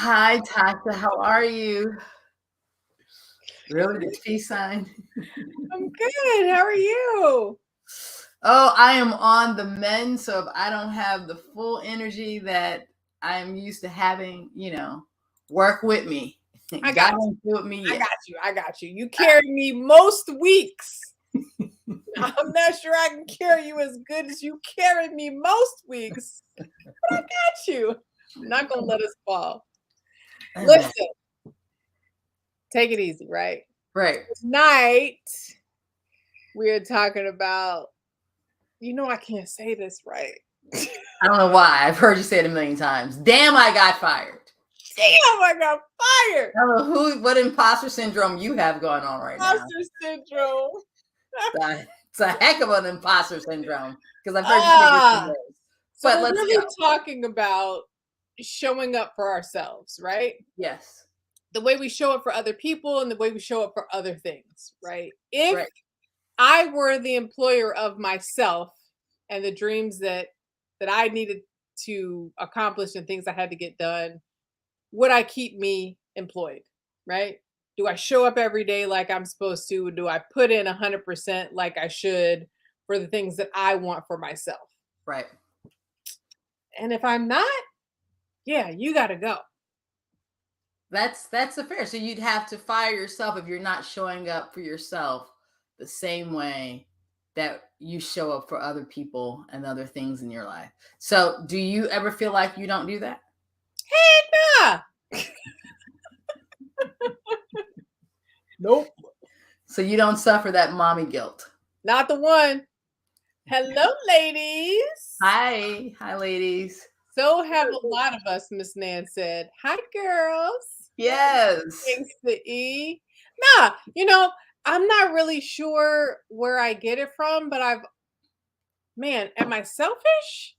Hi, Tasha. How are you? Really? The peace sign? I'm good. How are you? Oh, I am on the mend. So if I don't have the full energy that I'm used to having, work with me. I got God you. ain't through with me I yet. got you. I got you. You carry me most weeks. I'm not sure I can carry you as good as you carry me most weeks, but I got you. I'm not gonna let us fall. Amen. Listen, take it easy, right? Right. Tonight we're talking about. I can't say this right. I don't know why. I've heard you say it a million times. Damn, I got fired. Damn, I got fired. I don't know what imposter syndrome you have going on right now. Imposter syndrome. It's a heck of an imposter syndrome because I've heard you say different Ah. words. So But we're let's really go. talking about showing up for ourselves, right? Yes. The way we show up for other people and the way we show up for other things, right? If Right. I were the employer of myself and the dreams that I needed to accomplish and things I had to get done, would I keep me employed, right? Do I show up every day like I'm supposed to? Do I put in 100% like I should for the things that I want for myself? Right. And if I'm not, yeah, you got to go. That's a fair. So you'd have to fire yourself if you're not showing up for yourself the same way that you show up for other people and other things in your life. So do you ever feel like you don't do that? Yeah. Nope. So you don't suffer that mommy guilt. Not the one. Hello, ladies. Hi. Hi, ladies. So have a lot of us, Miss Nan said. Hi, girls. Yes. Thanks to E. Nah, I'm not really sure where I get it from, but am I selfish?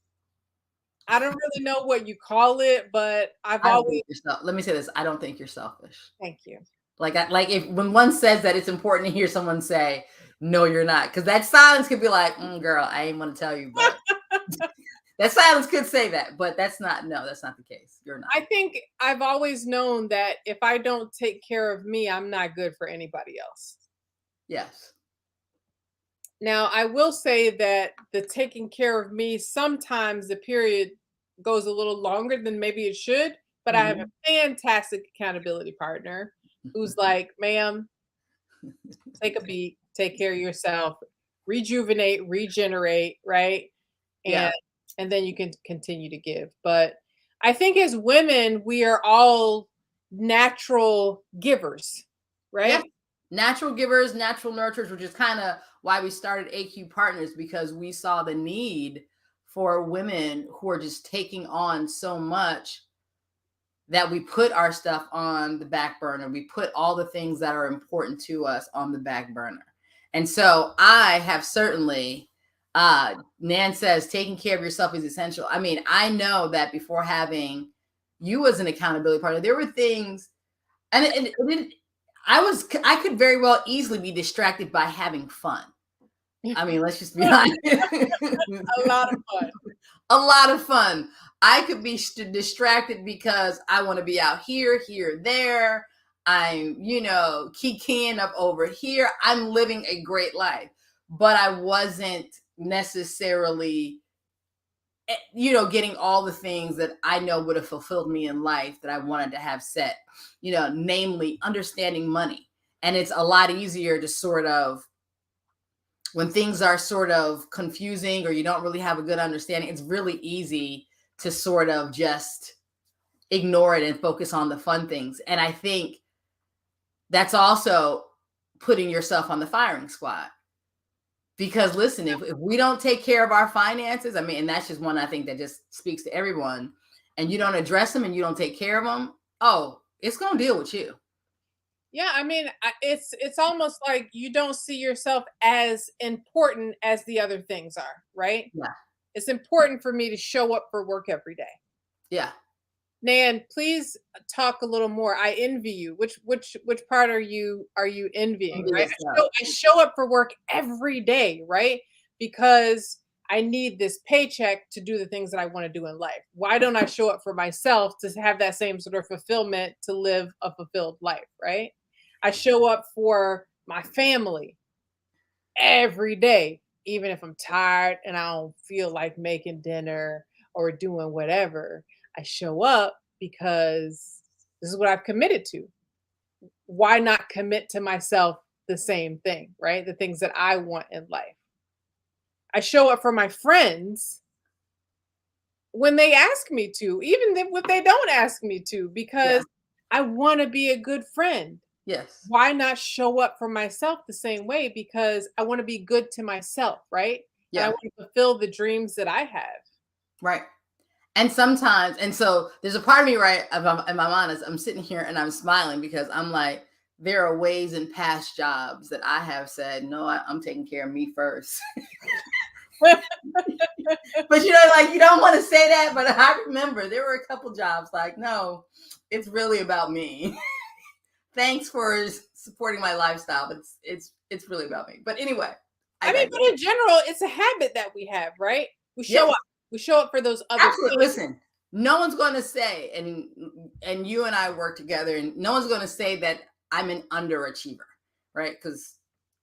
I don't really know what you call it, but I've I don't always, think you're self. Let me say this. I don't think you're selfish. thank you. Like if when one says that, it's important to hear someone say, "No, you're not," because that silence could be like, "Girl, I ain't want to tell you," but that silence could say that. But that's not. No, that's not the case. You're not. I think I've always known that if I don't take care of me, I'm not good for anybody else. Yes. Now, I will say that the taking care of me, sometimes the period goes a little longer than maybe it should, but I have Mhm. a fantastic accountability partner who's like, ma'am, take a beat, take care of yourself, rejuvenate, regenerate, right? And Yeah. and then you can continue to give. But I think as women, we are all natural givers, Yeah. right? Natural givers, natural nurturers, which is kind of why we started AQ Partners because we saw the need for women who are just taking on so much that we put our stuff on the back burner. We put all the things that are important to us on the back burner. And so I have certainly, Nan says, taking care of yourself is essential. I mean, I know that before having you as an accountability partner, there were things, and I could very well easily be distracted by having fun. I mean, let's just be honest. A lot of fun. A lot of fun. I could be distracted because I want to be out here, there. I'm, kikiing up over here. I'm living a great life, but I wasn't necessarily, getting all the things that I know would have fulfilled me in life that I wanted to have set, namely understanding money. And it's a lot easier to sort of when things are sort of confusing or you don't really have a good understanding, it's really easy to sort of just ignore it and focus on the fun things. And I think that's also putting yourself on the firing squad. Because listen, if we don't take care of our finances, I mean, and that's just one I think that just speaks to everyone, and you don't address them and you don't take care of them, oh, it's going to deal with you. Yeah, I mean, it's almost like you don't see yourself as important as the other things are, right? Yeah. It's important for me to show up for work every day. Yeah. Nan, please talk a little more. I envy you. Which part are you envying, right? I show up for work every day, right? Because I need this paycheck to do the things that I want to do in life. Why don't I show up for myself to have that same sort of fulfillment to live a fulfilled life, right? I show up for my family every day, even if I'm tired and I don't feel like making dinner or doing whatever. I show up because this is what I've committed to. Why not commit to myself the same thing, right? The things that I want in life. I show up for my friends when they ask me to, even if they don't ask me to, Yeah. because I want to be a good friend. Yes. Why not show up for myself the same way? Because I want to be good to myself, right? And I Yeah. want to fulfill the dreams that I have. Right. And sometimes, and so there's a part of me, right? If I'm honest, I'm sitting here and I'm smiling because I'm like, there are ways in past jobs that I have said, no, I'm taking care of me first. But like you don't want to say that, but I remember there were a couple jobs like, no, it's really about me. Thanks for supporting my lifestyle, but it's really about me. But anyway, I I mean, digress. but in general, it's a habit that we have, right? We show Yes, up. We show up for those other absolutely. things. Listen, no one's going to say, and you and I work together, and no one's going to say that I'm an underachiever, right? Because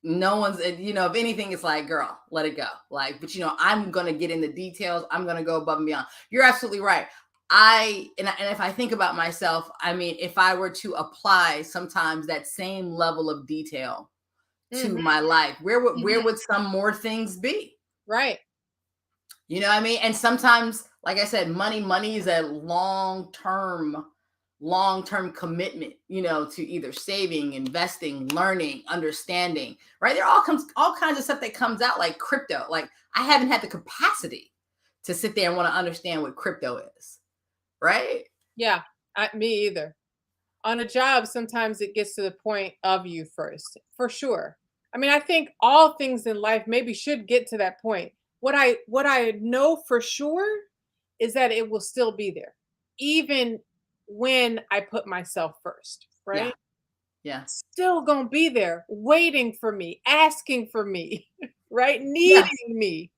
no one's, if anything, it's like, girl, let it go. Like, but I'm going to get in the details. I'm going to go above and beyond. You're absolutely right. And if I think about myself, I mean, if I were to apply sometimes that same level of detail to Mhm, my life, where mhm. would some more things be? Right. You know what I mean? And sometimes, like I said, money is a long-term commitment, to either saving, investing, learning, understanding, right? There all kinds of stuff that comes out like crypto. Like I haven't had the capacity to sit there and want to understand what crypto is, right? Yeah. Me either. On a job, sometimes it gets to the point of you first, for sure. I mean, I think all things in life maybe should get to that point. What I know for sure is that it will still be there, even when I put myself first, Yeah. right? Yeah. Still gonna be there, waiting for me, asking for me, right? Yeah. Needing me.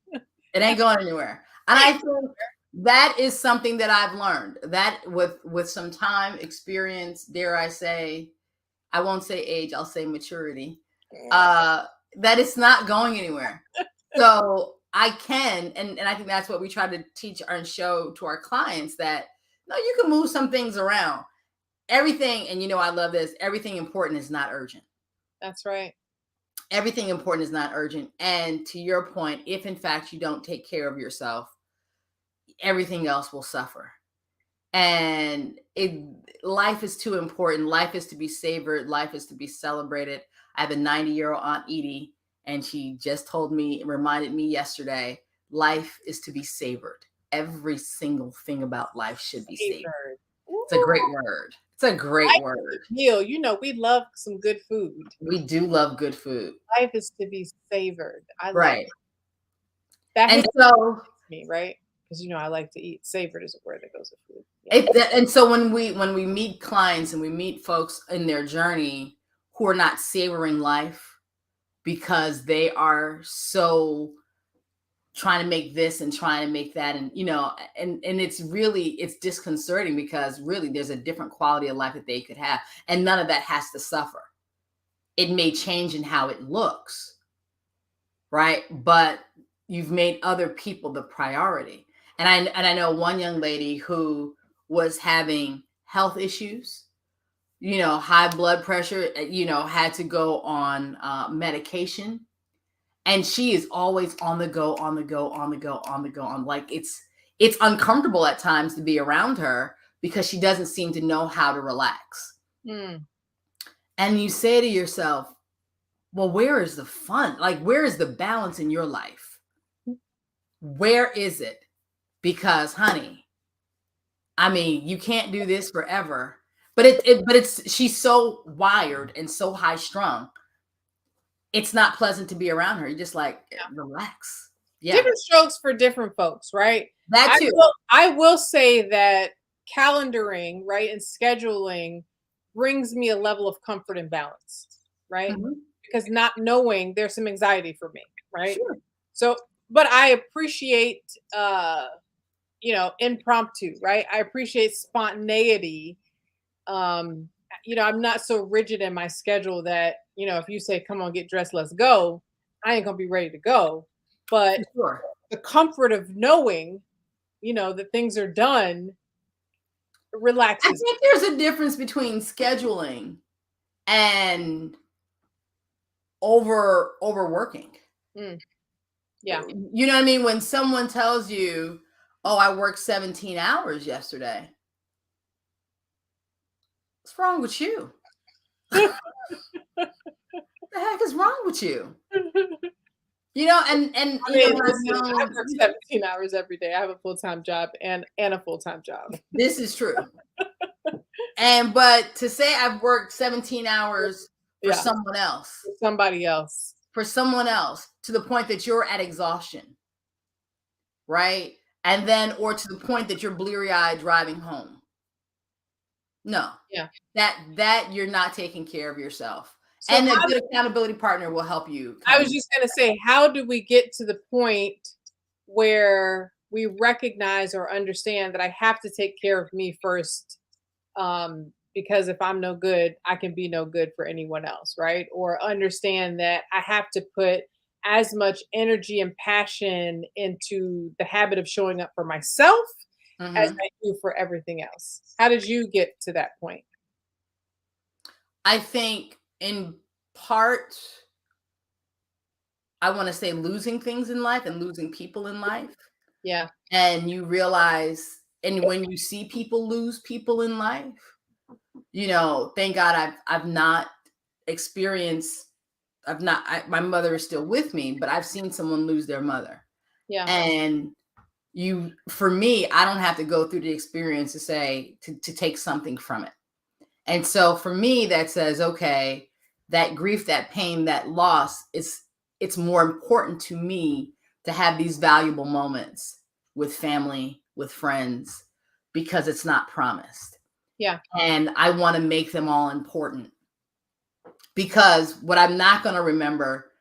It ain't going anywhere. And I Right. think that is something that I've learned that with some time, experience, dare I say, I won't say age, I'll say maturity, uh, that it's not going anywhere. So I can, and I think that's what we try to teach and show to our clients that no, you can move some things around. Everything, and I love this, everything important is not urgent. That's right. Everything important is not urgent. And to your point, if in fact you don't take care of yourself, everything else will suffer. And life is too important. Life is to be savored. Life is to be celebrated. I have a 90-year-old Aunt Edie, and she just told me, reminded me yesterday, life is to be savored. Every single thing about life should be savored. Favored. It's a great Ooh, word. It's a great life is word. a meal. We love some good food. We do love good food. Life is to be savored. I like Right. that And hits so me, right? Because I like to eat. Savored is a word that goes with food. Yeah. when we meet clients and we meet folks in their journey who are not savoring life because they are so trying to make this and trying to make that, and it's disconcerting because really there's a different quality of life that they could have, and none of that has to suffer. It may change in how it looks, right? But you've made other people the priority. And I know one young lady who was having health issues, high blood pressure, had to go on medication, and she is always on the go, on the go, on the go, on the go, on like it's uncomfortable at times to be around her because she doesn't seem to know how to relax. Mm, And you say to yourself, well, where is the fun? Like, where is the balance in your life? Where is it? Because, honey, I mean, you can't do this forever. But it's she's so wired and so high strung. It's not pleasant to be around her. You're just like, yeah. relax. Yeah, Different strokes for different folks, right? that too. I will say that calendaring, right, and scheduling brings me a level of comfort and balance, right? Mhm. Because not knowing there's some anxiety for me, right? Sure. So but I appreciate impromptu, right? I appreciate spontaneity. Um, I'm not so rigid in my schedule that, if you say, come on, get dressed, let's go, I ain't gonna be ready to go. But For sure. the comfort of knowing, that things are done I relaxes. think there's a difference between scheduling and overworking. Mm, yeah. You know what I mean? When someone tells you, "Oh, I worked 17 hours yesterday." What's wrong with you? The heck is wrong with you? And I mean, I've listen, I known work 17 hours every day. I have a full-time job and a full-time job. this is true. But to say I've worked 17 hours for Yeah, someone else, for somebody else. to the point that you're at exhaustion, right? And then, or to the point that you're bleary eyed driving home. No, Yeah. that you're not taking care of yourself. So And a how good accountability partner will help you I kind was of. just gonna say, how do we get to the point where we recognize or understand that I have to take care of me first? Because if I'm no good, I can be no good for anyone else, right? Or understand that I have to put as much energy and passion into the habit of showing up for myself as Mhm. I do for everything else. How did you get to that point? I think in part, I want to say losing things in life and losing people in life. Yeah, And you realize, and when you see people lose people in life, thank God I've not experienced, my mother is still with me, but I've seen someone lose their mother. yeah, And for me, I don't have to go through the experience to say, to take something from it. And so for me, that says, okay, that grief, that pain, that loss, it's more important to me to have these valuable moments with family, with friends, because it's not promised. yeah, And I want to make them all important, because what I'm not going to remember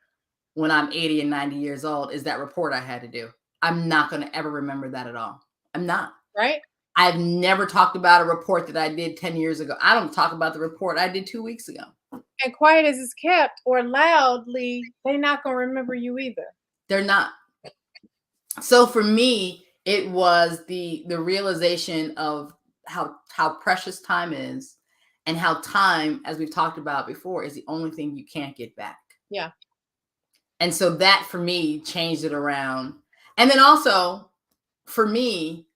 when I'm 80 and 90 years old is that report I had to do. I'm not going to ever remember that at all. I'm not. right? I've never talked about a report that I did 10 years ago. I don't talk about the report I did 2 weeks ago. And quiet as it's kept or loudly, they not gonna remember you either. They're not. So for me, it was the realization of how precious time is, and how time, as we've talked about before, is the only thing you can't get back. Yeah, And so that for me changed it around. And then also for me,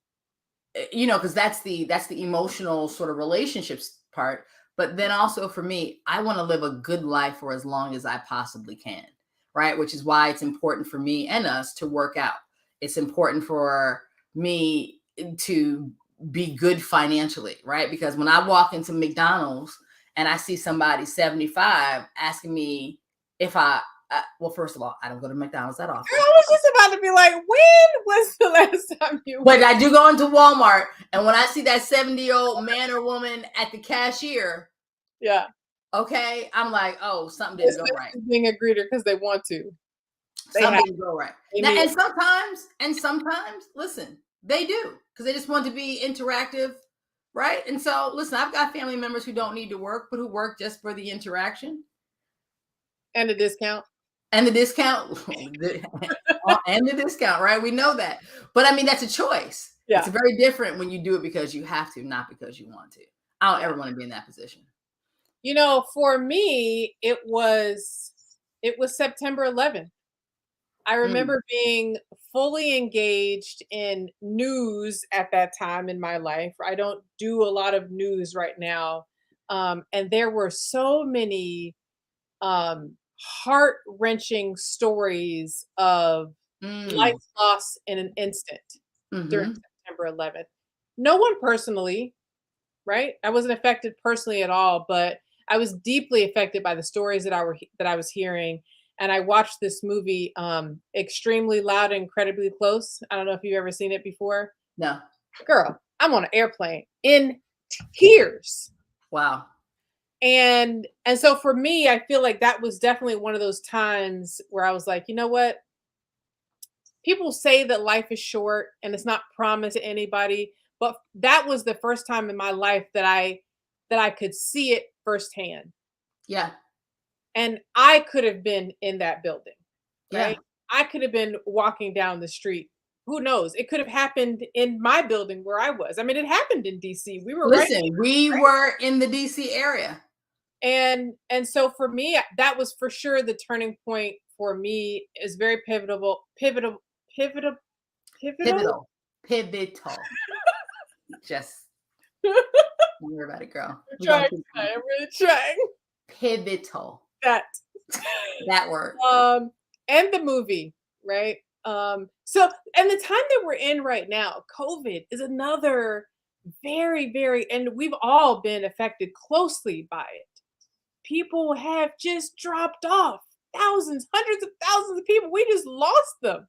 because that's the emotional sort of relationships part. But then also for me, I want to live a good life for as long as I possibly can, right? Which is why it's important for me and us to work out. It's important for me to be good financially, right? Because when I walk into McDonald's and I see somebody 75 asking me if well, first of all, I don't go to McDonald's that often. I was just about to be like, when was the last time you But went? I do go into Walmart, and when I see that 70-year-old man or woman at the cashier, Yeah, okay, I'm like, oh, something didn't it's go not right. just being a greeter because they want to. They have. Something didn't go right. They Now, need. and sometimes, listen, they do, because they just want to be interactive, right? And so, listen, I've got family members who don't need to work, but who work just for the interaction And a discount. and the discount, and the discount, right? We know that, but I mean, that's a choice. It's Yeah, very different when you do it because you have to, not because you want to. I don't yeah. ever want to be in that position. For me, it was September 11th. I Mm, remember being fully engaged in news at that time in my life. I don't do a lot of news right now. And there were so many heart wrenching stories of life mm, loss in an instant during mhm. September 11th. No one personally, right? I wasn't affected personally at all, but I was deeply affected by the stories that I was hearing. And I watched this movie, Extremely Loud and Incredibly Close. I don't know if you've ever seen it before. No. Girl, I'm on an airplane in tears. Wow. And so for me, I feel like that was definitely one of those times where I was like, you know what? people say that life is short and it's not promised to anybody, but that was the first time in my life that I could see it firsthand. Yeah. And I could have been in that building, right? Yeah. I could have been walking down the street. Who knows? It could have happened in my building where I was. I mean, it happened in DC. We were right, Listen, we right? were in the DC area. And so for me, that was for sure the turning point for me, is very pivotal, pivotal. Pivotal. Pivotal. Just don't worry about it, girl. We're gonna Trying, keep going. I'm really trying Pivotal. that. That word. And the movie, right? So and the time that we're in right now, COVID is another very, very, and we've all been affected closely by it. People have just dropped off. Thousands, hundreds of thousands of people. We just lost them.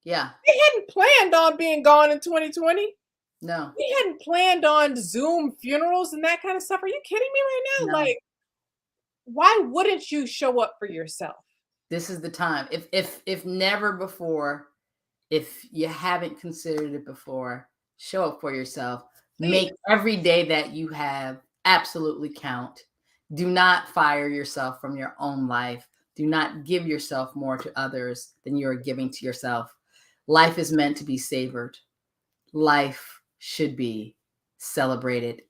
Yeah. They hadn't planned on being gone in 2020. No. We hadn't planned on Zoom funerals and that kind of stuff. Are you kidding me right now? No. Like, why wouldn't you show up for yourself? This is the time. If never before, if you haven't considered it before, show up for yourself. Please. Make every day that you have absolutely count. Do not fire yourself from your own life. Do not give yourself more to others than you are giving to yourself. Life is meant to be savored. Life should be celebrated.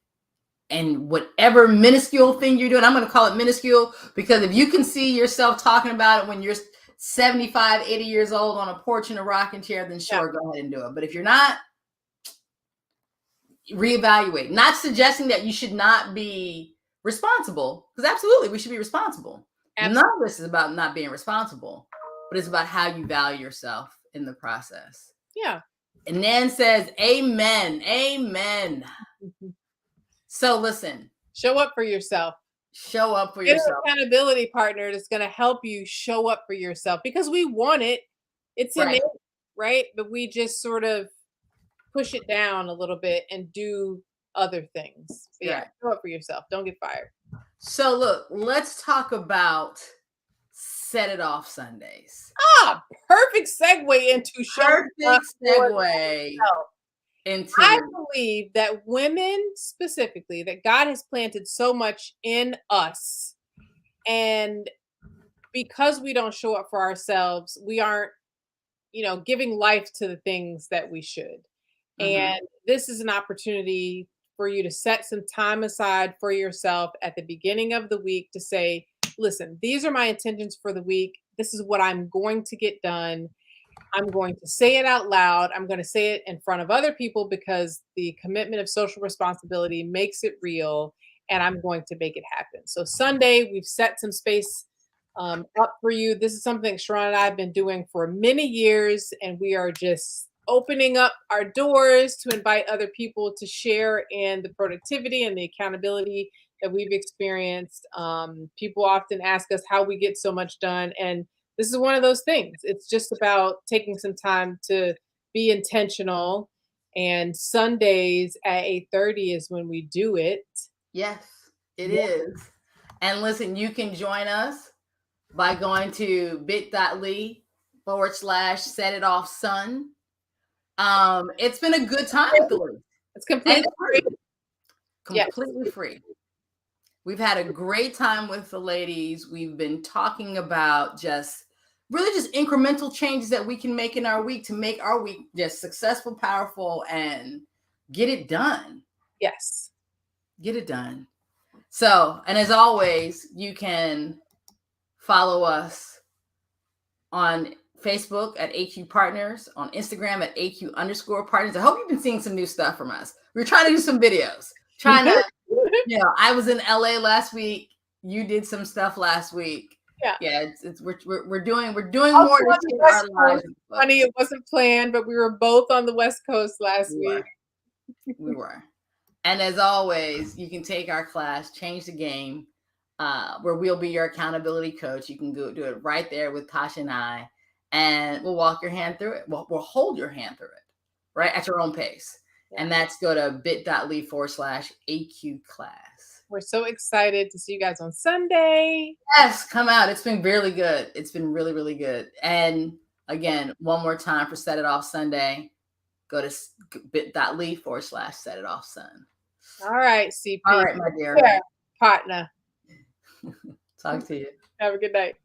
And whatever minuscule thing you're doing, I'm going to call it minuscule, because if you can see yourself talking about it when you're 75, 80 years old on a porch in a rocking chair, then sure, go ahead and do it. But if you're not, reevaluate. Not suggesting that you should not be responsible, because absolutely we should be responsible. Absolutely. None of this is about not being responsible, but it's about how you value yourself in the process. Yeah. And Nan says, amen, amen. So listen. Show up for yourself. Show up for yourself. Get an accountability partner that's going to help you show up for yourself, because we want it. It's innate, right? But we just sort of push it down a little bit and do other things. But yeah, show up for yourself. Don't get fired. So look, let's talk about Set It Off Sundays. Perfect segue into showing up for yourself. I believe that women specifically, that God has planted so much in us, and because we don't show up for ourselves, we aren't, giving life to the things that we should. And this is an opportunity for you to set some time aside for yourself at the beginning of the week to say, listen, these are my intentions for the week. This is what I'm going to get done. I'm going to say it out loud. I'm going to say it in front of other people, because the commitment of social responsibility makes it real, and I'm going to make it happen. So Sunday, we've set some space up for you. This is something Sharon and I have been doing for many years, and we are just opening up our doors to invite other people to share in the productivity and the accountability that we've experienced. People often ask us how we get so much done, and this is one of those things. It's just about taking some time to be intentional. And Sundays at 8:30 is when we do it. Yes, it is. And listen, you can join us by going to bit.ly/set it off sun. It's been a good time with the ladies. It's completely free. Completely free. We've had a great time with the ladies. We've been talking about just incremental changes that we can make in our week to make our week just successful, powerful, and get it done. Yes. Get it done. So, and as always, you can follow us on Facebook at AQ Partners, on Instagram at AQ_partners. I hope you've been seeing some new stuff from us. We're trying to do some videos. I was in LA last week. You did some stuff last week. We're doing more to take our lives. Funny, it wasn't planned, but we were both on the West Coast last week. We were. And as always, you can take our class, Change the Game, where we'll be your accountability coach. You can go do it right there with Tasha and I, and we'll walk your hand through it. We'll hold your hand through it, right, at your own pace. Yeah. And that's go to bit.ly/AQ class. We're so excited to see you guys on Sunday. Yes, come out. It's been really good. It's been really, really good. And Again, one more time for Set It Off Sunday. Go to bit.ly/Set It Off Sun. All right, All CP. right, my dear. Yeah, partner. Talk to you. Have a good night.